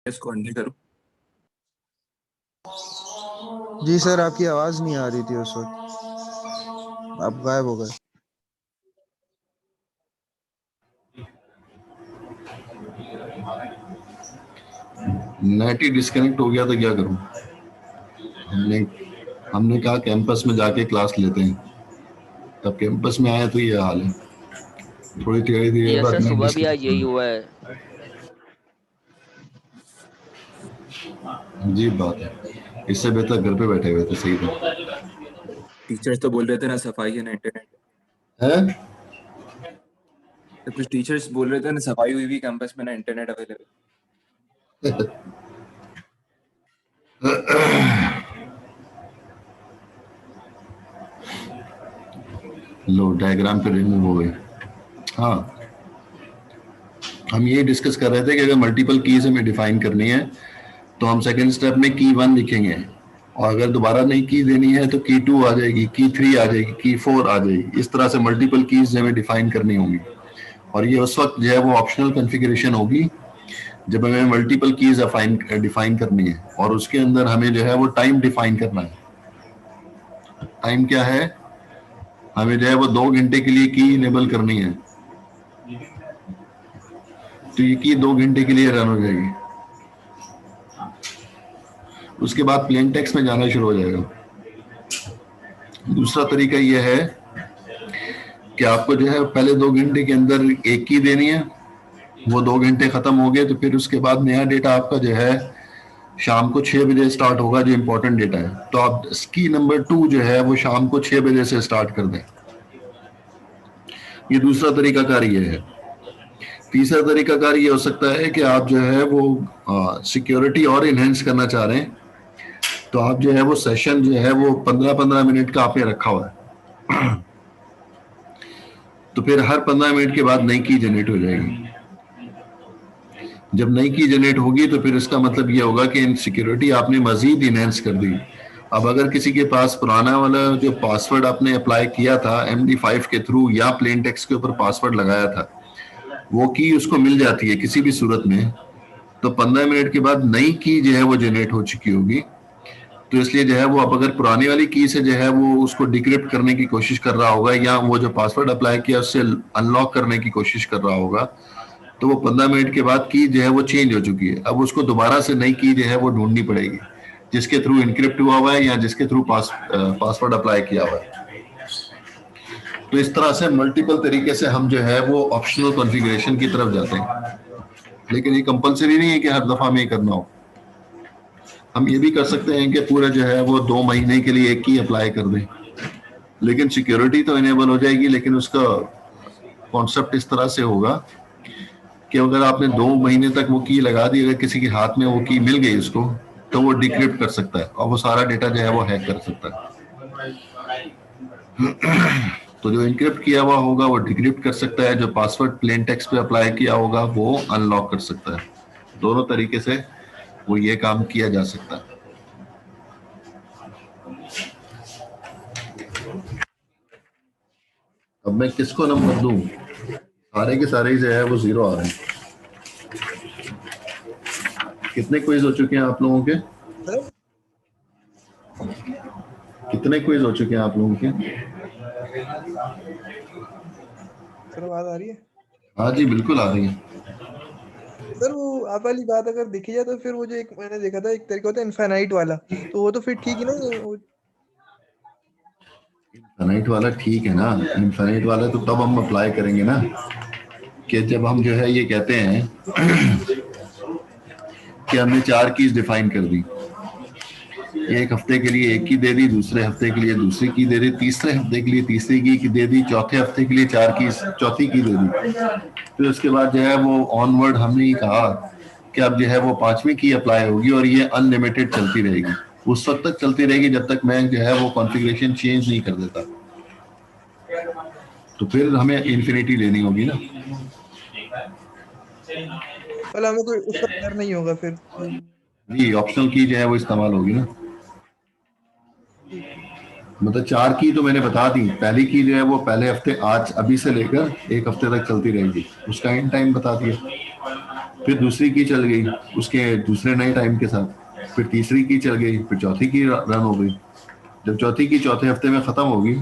इसको अंडे करूं। जी सर, आपकी आवाज नहीं आ रही थी उस वक्त। आप गायब हो गए। नेट ही डिस्कनेक्ट हो गया तो क्या करूं। हमने हमने कहा कैंपस में जाके क्लास लेते हैं, तब कैंपस में आए तो ये हाल है। थोड़ी देर देर यस बाद सर, नेट सुबह भी आज डिस्कनेक्ट हो यही हुआ है। गया। अजीब बात है, इससे बेहतर घर पे बैठे हुए थे। सही था। टीचर्स तो बोल रहे थे ना सफाई है ना इंटरनेट है तो कुछ टीचर्स बोल रहे थे ना सफाई हुई भी कैंपस में ना इंटरनेट अवेलेबल। लो डायग्राम पे रिमूव हो गई। हाँ, हम ये डिस्कस कर रहे थे कि अगर मल्टीपल कीज हमें डिफाइन करनी है तो हम सेकंड स्टेप में की 1 लिखेंगे, और अगर दोबारा नई की देनी है तो की 2 आ जाएगी, की 3 आ जाएगी, की 4 आ जाएगी। इस तरह से मल्टीपल कीज हमें डिफाइन करनी होंगी, और ये उस वक्त जो है वो ऑप्शनल कॉन्फ़िगरेशन होगी जब हमें मल्टीपल कीज डिफाइन करनी है, और उसके अंदर हमें जो है वो टाइम डिफाइन करना है। टाइम क्या है? हमें जो है वो 2 घंटे के लिए की इनेबल करनी है, तो ये की 2 घंटे के लिए रन हो जाएगी। उसके बाद प्लेन टेक्स्ट में जाना शुरू हो जाएगा। दूसरा तरीका यह है कि आपको जो है पहले 2 घंटे के अंदर एक की देनी है, वो 2 घंटे खत्म हो गए तो फिर उसके बाद नया डेटा आपका जो है शाम को 6 बजे स्टार्ट होगा, जो इंपॉर्टेंट डेटा है। तो आप की नंबर 2 जो है वो शाम को 6 बजे से स्टार्ट कर दें। ये दूसरा तरीकाकार ये है। तीसरा तरीकाकार ये हो सकता है कि आप जो है वो सिक्योरिटी और इनहेंस करना चाह रहे हैं, तो आप जो है वो सेशन जो है वो 15-15 मिनट का आपने रखा हुआ है, तो फिर हर 15 मिनट के बाद नई की जनरेट हो जाएगी। जब नई की जनरेट होगी तो फिर इसका मतलब ये होगा कि इन सिक्योरिटी आपने मजीद इनहेंस कर दी। अब अगर किसी के पास पुराना वाला जो पासवर्ड आपने अप्लाई किया था MD5 के थ्रू या प्लेन टेक्स्ट के ऊपर पासवर्ड लगाया था, वो की उसको मिल जाती है किसी भी सूरत में, तो 15 मिनट के बाद नई की जो है वो जनरेट हो चुकी होगी। तो इसलिए जो है वो अब अगर पुरानी वाली की से जो है वो उसको डिक्रिप्ट करने की कोशिश कर रहा होगा, या वो जो पासवर्ड अप्लाई किया उससे अनलॉक करने की कोशिश कर रहा होगा, तो वो 15 मिनट के बाद की जो है वो चेंज हो चुकी है। अब उसको दोबारा से नई की जो है वो ढूंढनी पड़ेगी, जिसके थ्रू इनक्रिप्ट हुआ है या जिसके थ्रू पासवर्ड अप्लाई किया हुआ है। तो इस तरह से मल्टीपल तरीके से हम जो है वो ऑप्शनल कॉन्फ़िगरेशन की तरफ जाते हैं, लेकिन ये कंपलसरी नहीं है कि हर दफा में ये करना हो। हम ये भी कर सकते हैं कि पूरा जो है वो 2 महीने के लिए एक की अप्लाई कर दें, लेकिन सिक्योरिटी तो इनेबल हो जाएगी, लेकिन उसका कॉन्सेप्ट इस तरह से होगा कि अगर आपने 2 महीने तक वो की लगा दी, अगर किसी के हाथ में वो की मिल गई उसको, तो वो डिक्रिप्ट कर सकता है और वो सारा डेटा जो है वो हैक कर सकता है। तो जो इनक्रिप्ट किया हुआ होगा वो डिक्रिप्ट कर सकता है, जो पासवर्ड प्लेन टेक्स्ट पे अप्लाई किया होगा वो अनलॉक कर सकता है। दोनों तरीके से वो ये काम किया जा सकता है। अब मैं किसको नंबर दूं? सारे के सारे जो है वो 0 आ रहे हैं। कितने क्विज हो चुके हैं आप लोगों के? कितने क्विज हो चुके हैं आप लोगों के? सर आवाज आ रही है? हाँ जी, बिल्कुल आ रही है। सर वो आप वाली बात अगर देखी जाए तो फिर वो जो एक मैंने देखा था, एक तरीका होता है इनफाइनाइट वाला, तो वो तो फिर ठीक है ना? इनफाइनाइट वाला ठीक है ना? इनफाइनाइट वाला तो तब हम अप्लाई करेंगे ना कि जब हम जो है ये कहते हैं कि हमने 4 कीज डिफाइन कर दी। एक हफ्ते के लिए एक की दे दी, दूसरे हफ्ते के लिए दूसरी की दे दी, तीसरे हफ्ते के लिए तीसरी की दे दी, चौथे हफ्ते के लिए 4 की चौथी की दे दी। फिर उसके बाद जो है वो ऑनवर्ड हमने कहा कि अब जो है वो 5वीं की अप्लाई होगी, और ये अनलिमिटेड चलती रहेगी। उस वक्त तक चलती रहेगी जब तक मैं जो है वो कॉन्फ़िगरेशन चेंज नहीं कर देता। तो फिर हमें इन्फिनिटी लेनी होगी ना। मतलब हमें कोई उसका डर नहीं होगा फिर। जी, ऑप्शनल की जो है वो इस्तेमाल होगी ना। ठीक है। मतलब 4 की तो मैंने बता दी। पहली की जो है वो पहले हफ्ते आज अभी से लेकर एक हफ्ते तक चलती रहेगी, उसका एंड टाइम बता दिया। फिर दूसरी की चल गई उसके दूसरे नए टाइम के साथ, फिर तीसरी की चल गई, फिर चौथी की रन हो गई। जब चौथी की चौथे हफ्ते में खत्म होगी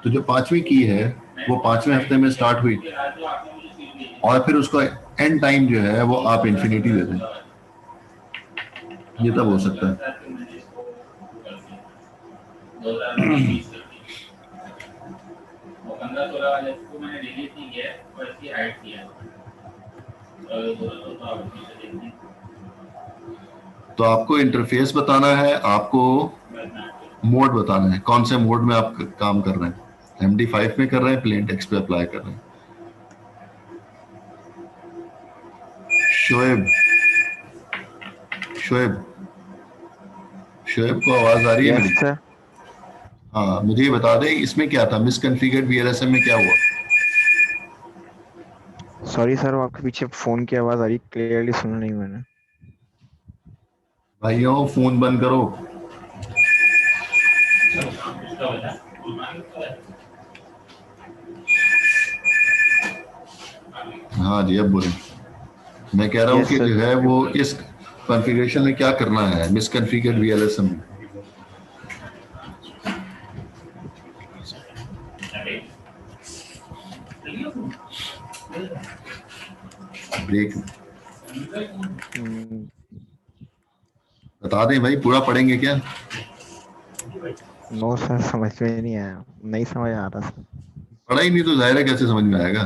तो जो पांचवी की है वो पांचवें हफ्ते में स्टार्ट हुई, और फिर उसको एंड टाइम जो है वो आप इन्फिनिटी दे दें। ये तब हो सकता है। तो आपको इंटरफेस बताना है, आपको मोड बताना है, कौन से मोड में आप काम कर रहे हैं, MD5 में कर रहे हैं, प्लेन टेक्स्ट पे अप्लाई कर रहे हैं। शोएब शोएब शोएब को आवाज आ रही है यस मेरी? सर। हाँ, मुझे ये बता दें इसमें क्या था, मिसकॉन्फ़िगर्ड VLSM में क्या हुआ? सॉरी सर, वो आपके पीछे फोन की आवाज आ रही, क्लियरली सुना नहीं मैंने। भाइयों फोन बंद करो। हाँ जी, अब बोलें। मैं कह रहा हूँ यस कि सर। जो है वो इस कॉन्फ़िगरेशन में क्या करना है, मिसकॉन्फ़िगर्ड VLSM में। ब्रेक बता दें भाई, पूरा पढ़ेंगे क्या? नो सर, समझ में नहीं आया, नहीं समझ आ रहा सर। पढ़ा ही नहीं तो जाहिर है कैसे समझ में आएगा।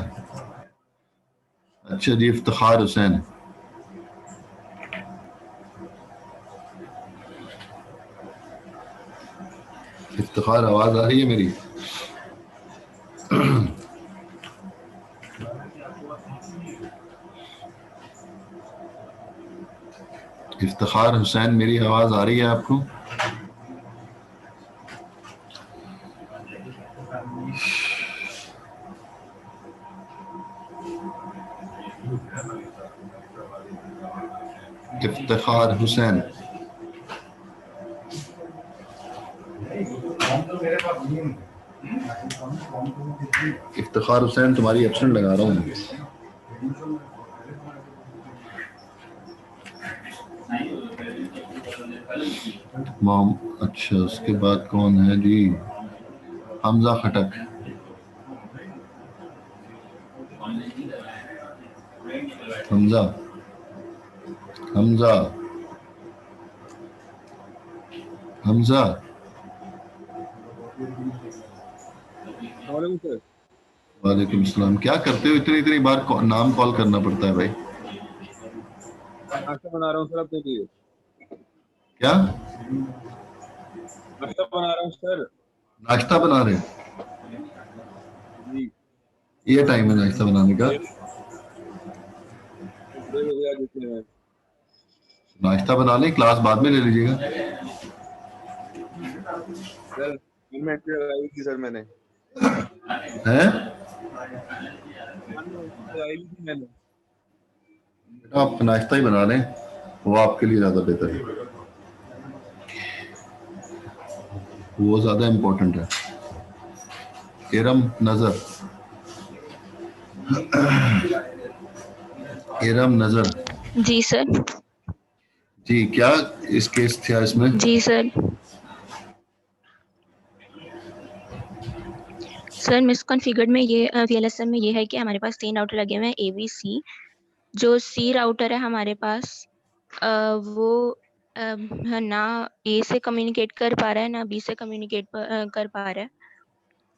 अच्छा जी, इफ्तिखार हुसैन। इफ्तिखार आवाज आ रही है मेरी? इफ्तिखार हुसैन, मेरी आवाज आ रही है आपको? इफ्तिखार हुसैन, इफ्तिखार हुसैन तुम्हारी एब्सेंट लगा रहा हूँ। माम, अच्छा उसके बाद कौन है जी? हमजा खटक। हमजा हमजा हमजा सर। वालेकुम सलाम। क्या करते हो, इतनी इतनी बार नाम कॉल करना पड़ता है भाई? नाश्ता बना रहा हूँ सर अपने लिए। क्या नाश्ता बना रहा हूँ सर। नाश्ता बना रहे हो? जी। ये टाइम है नाश्ता बनाने का? बड़े हो गया देते हैं। नाश्ता बना लें, क्लास बाद में ले लीजिएगा। सर में एंट्री लगाई थी सर मैंने। हैं? लगाई थी मैंने। बेटा आप नाश्ता ही बना लें, वो आपके लिए ज्यादा बेहतर है, वो ज्यादा इम्पोर्टेंट है। इरम नजर, इरम नजर जी सर। जी, क्या इस केस था इसमें? जी सर। सर मिसकॉन्फ़िगर्ड में ये VLSM में ये है कि हमारे पास 3 राउटर लगे हुए हैं ABC। जो C राउटर है हमारे पास वो ना A से कम्युनिकेट कर पा रहा है ना B से कम्युनिकेट कर पा रहा है।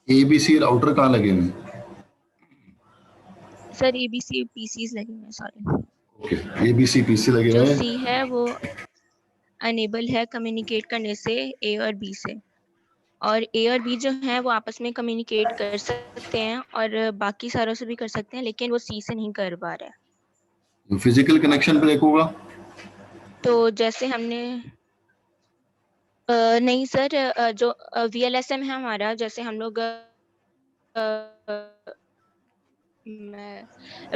ABC राउटर कहाँ लगे हुए हैं? सर ABC PCs लगे हुए हैं सारे। ओके, ABC PC लगे जो हुए हैं। C है वो अनेबल है कम्युनिकेट करने से A और B से, और A और B जो हैं वो आपस में कम्युनिकेट कर सकते हैं और बाकी सारों से भी कर सकते हैं, लेकिन वो C से नहीं कर पा रहा है। फिजिकल कनेक्शन ब्रेक होगा? तो जैसे हमने नहीं सर, जो VLSM है हमारा, जैसे हम लोग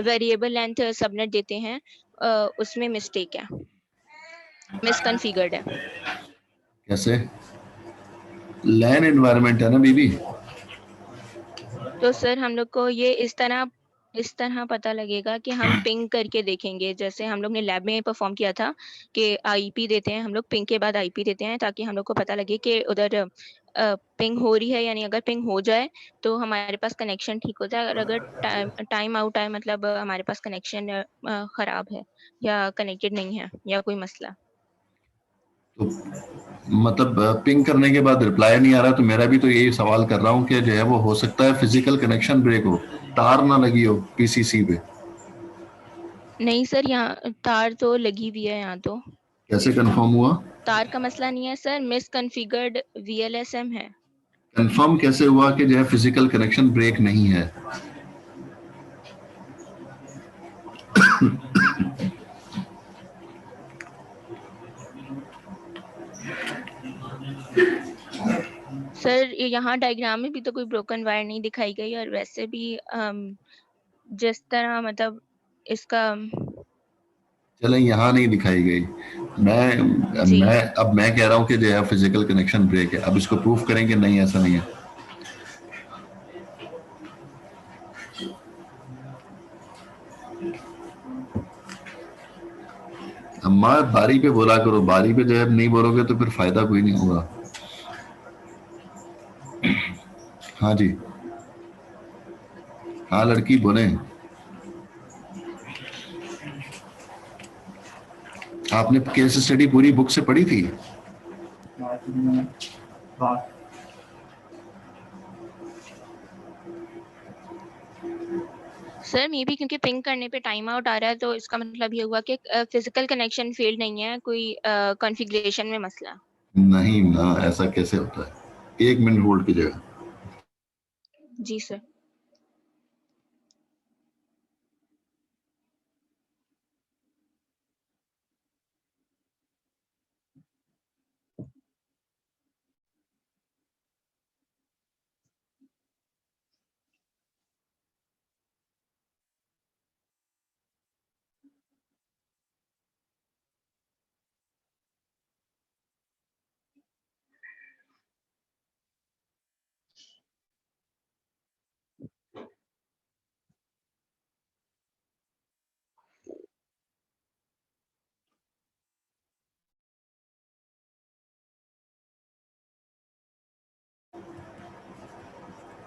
वेरिएबल लेंथ सबनेट देते हैं, उसमें मिस्टेक है, मिसकॉन्फ़िगर्ड है। कैसे? लैन एनवायरनमेंट है ना बीबी। तो सर हम लोग को ये इस तरह इस तरह पता लगेगा कि हम पिंग करके देखेंगे, जैसे हम लोग ने लैब में परफॉर्म किया था कि आईपी देते हैं हम लोग, पिंग के बाद आईपी देते हैं ताकि हम लोग को पता लगे कि उधर पिंग हो रही है या नहीं। अगर पिंग हो जाए तो हमारे पास कनेक्शन ठीक हो जाए, और अगर टाइम आउट है मतलब हमारे पास कनेक्शन खराब है या कनेक्टेड नहीं है या कोई मसला। तो मतलब पिंग करने के बाद रिप्लाई नहीं आ रहा, तो मेरा भी तो यही सवाल कर रहा हूँ कि जो है वो हो सकता है फिजिकल कनेक्शन ब्रेक हो, तार ना लगी हो पीसीसी पे। नहीं सर, यहाँ तार तो लगी हुई है। यहाँ तो कैसे कंफर्म हुआ? तार का मसला नहीं है सर, मिसकॉन्फ़िगर्ड वीएलएसएम है। कंफर्म कैसे हुआ कि जो है फिजिकल कनेक्शन ब्रेक नहीं है? सर यहाँ डायग्राम में भी तो कोई ब्रोकन वायर नहीं दिखाई गई, और वैसे भी जिस तरह मतलब इसका चलें, यहाँ नहीं दिखाई गई। जी मैं कह रहा हूँ कि जो है फिजिकल कनेक्शन ब्रेक है। अब इसको प्रूफ करें कि नहीं ऐसा नहीं है। अम्मा बारी पे बोला करो, बारी पे जो है नहीं बोलोगे तो फिर फायदा कोई नहीं होगा। हाँ जी, हाँ लड़की बोले। आपने केस स्टडी पूरी बुक से पढ़ी थी? सर, मे बी क्योंकि पिंग करने पे टाइम आउट आ रहा है, तो इसका मतलब ये हुआ कि फिजिकल कनेक्शन फेल्ड नहीं है, कोई कॉन्फ़िगरेशन में मसला। नहीं ना, ऐसा कैसे होता है? 1 मिनट होल्ड कीजिएगा। जी सर।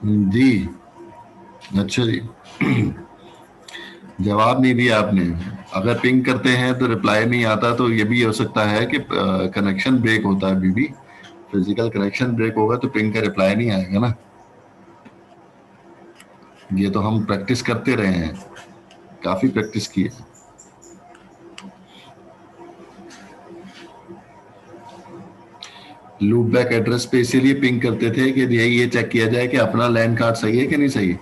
जी अच्छा जी। जवाब नहीं दिया आपने। अगर पिंग करते हैं तो रिप्लाई नहीं आता, तो ये भी हो सकता है कि कनेक्शन ब्रेक होता है। अभी भी फिजिकल कनेक्शन ब्रेक होगा तो पिंग का रिप्लाई नहीं आएगा ना। ये तो हम प्रैक्टिस करते रहे हैं, काफी प्रैक्टिस की है। लूप बैक एड्रेस पे इसीलिए पिंग करते थे कि ये चेक किया जाए कि अपना लैंड कार्ड सही है कि नहीं सही।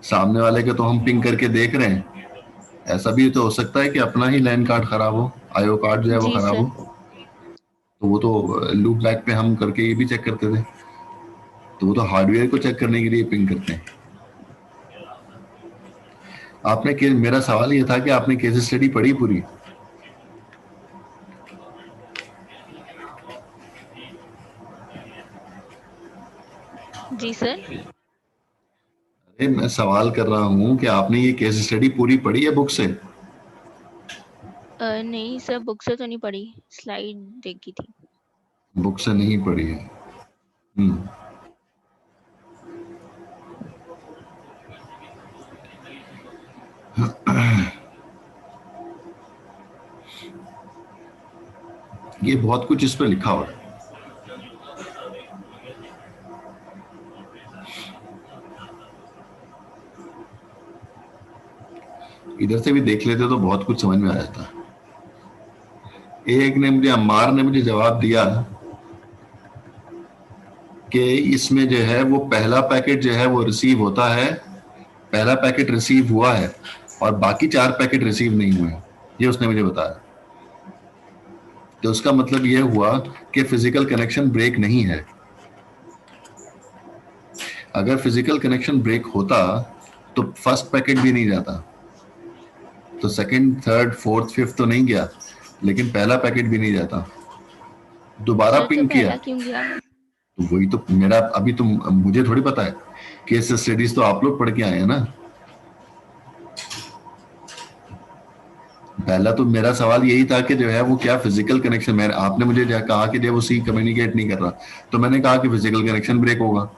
सामने वाले के तो हम पिंग करके देख रहे हैं, ऐसा भी तो हो सकता है कि अपना ही लैंड कार्ड खराब हो, आईओ कार्ड जो है वो जी खराब सर। हो। तो वो तो लूप बैक पे हम करके ये भी चेक करते थे। तो वो तो हार्डवेयर को चेक करने के लिए पिंग करते हैं। मेरा सवाल ये था कि आपने केस स्टडी पढ़ी पूरी? जी सर। अरे मैं सवाल कर रहा हूँ कि आपने ये केस स्टडी पूरी पढ़ी है बुक से? नहीं सर, बुक से तो नहीं पढ़ी, स्लाइड देखी थी। बुक से नहीं पढ़ी है। ये बहुत कुछ इस पे लिखा हुआ है। इधर से भी देख लेते तो बहुत कुछ समझ में आ जाता। एक ने मुझे, अम्मार ने मुझे जवाब दिया कि इसमें जो है वो पहला पैकेट जो है वो रिसीव होता है, पहला पैकेट रिसीव हुआ है और बाकी 4 पैकेट रिसीव नहीं हुए, ये उसने मुझे बताया। तो उसका मतलब ये हुआ कि फिजिकल कनेक्शन ब्रेक नहीं है। अगर फिजिकल कनेक्शन ब्रेक होता तो फर्स्ट पैकेट भी नहीं जाता, तो सेकंड, थर्ड, फोर्थ, फिफ्थ तो नहीं गया, लेकिन पहला पैकेट भी नहीं जाता। दोबारा सर तो पिंग किया पहला क्यों गया? तो वही तो मेरा, अभी तो मुझे थोड़ी पता है, केस स्टडीज तो आप लोग पढ़ के आए हैं ना। पहला तो मेरा सवाल यही था कि जो है वो क्या फिजिकल कनेक्शन, मैं आपने मुझे कहा कि जो वो सी कम्युनिकेट नहीं कर रहा, तो मैंने कहा कि फिजिकल कनेक्शन ब्रेक होगा।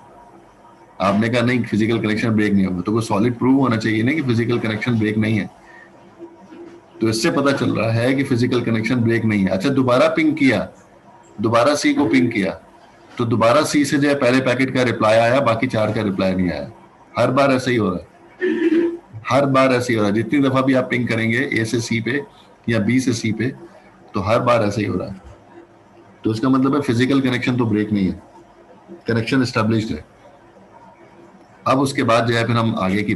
आपने कहा नहीं फिजिकल कनेक्शन ब्रेक नहीं होगा, तो कोई सॉलिड प्रूव होना चाहिए ना कि फिजिकल कनेक्शन ब्रेक नहीं है। तो इससे पता चल रहा है कि फिजिकल कनेक्शन ब्रेक नहीं है। अच्छा दोबारा पिंग किया, दोबारा सी को पिंग किया, तो दोबारा सी से जो है पहले पैकेट का रिप्लाई आया, बाकी 4 का रिप्लाई नहीं आया। हर बार ऐसा ही हो रहा है, हर बार ऐसे ही हो रहा है। जितनी दफा भी आप पिंग करेंगे ए से सी पे या बी से सी पे, तो हर बार ऐसे ही हो रहा है। तो इसका मतलब है फिजिकल कनेक्शन तो ब्रेक नहीं है, कनेक्शन एस्टेब्लिश्ड है। अब उसके बाद जो है फिर हम आगे की